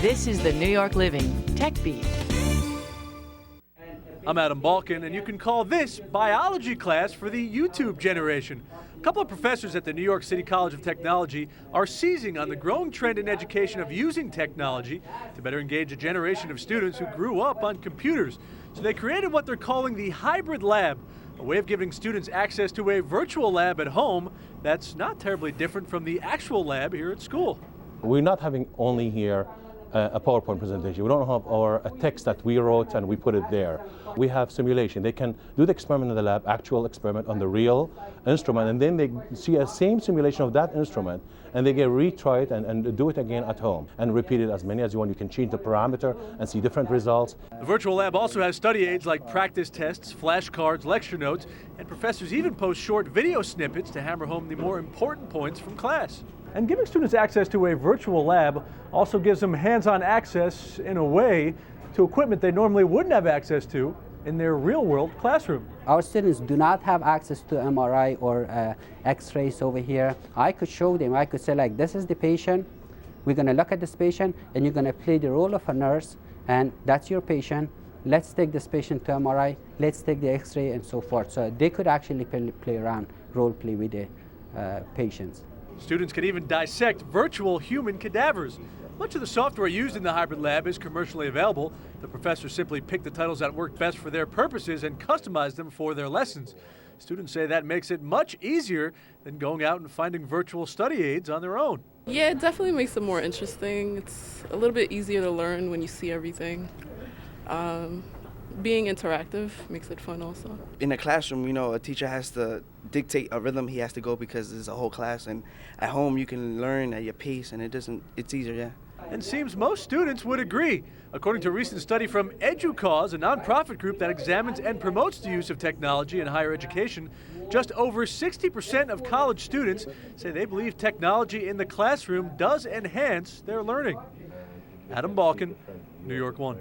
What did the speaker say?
This is the New York Living Tech Beat. I'm Adam Balkin, and you can call this biology class for the YouTube generation. A couple of professors at the New York City College of Technology are seizing on the growing trend in education of using technology to better engage a generation of students who grew up on computers. So they created what they're calling the hybrid lab, a way of giving students access to a virtual lab at home that's not terribly different from the actual lab here at school. We're not having only here a PowerPoint presentation. We don't have a text that we wrote and we put it there. We have simulation. They can do the experiment in the lab, actual experiment on the real instrument, and then they see a same simulation of that instrument, and they get retry it and do it again at home and repeat it as many as you want. You can change the parameter and see different results. The virtual lab also has study aids like practice tests, flashcards, lecture notes, and professors even post short video snippets to hammer home the more important points from class. And giving students access to a virtual lab also gives them hands-on access, in a way, to equipment they normally wouldn't have access to in their real-world classroom. Our students do not have access to MRI or X-rays over here. I could show them, I could say like, this is the patient, we're going to look at this patient, and you're going to play the role of a nurse, and that's your patient. Let's take this patient to MRI, let's take the X-ray, and so forth. So they could actually play around, role play with the patients. Students can even dissect virtual human cadavers. Much of the software used in the hybrid lab is commercially available. The professors simply pick the titles that work best for their purposes and customize them for their lessons. Students say that makes it much easier than going out and finding virtual study aids on their own. Yeah, it definitely makes it more interesting. It's a little bit easier to learn when you see everything. Being interactive makes it fun also. In a classroom, you know, a teacher has to dictate a rhythm he has to go because there's a whole class, and at home you can learn at your pace, and it's easier, yeah. And seems most students would agree. According to a recent study from EduCause, a nonprofit group that examines and promotes the use of technology in higher education, just over 60% of college students say they believe technology in the classroom does enhance their learning. Adam Balkin, New York 1.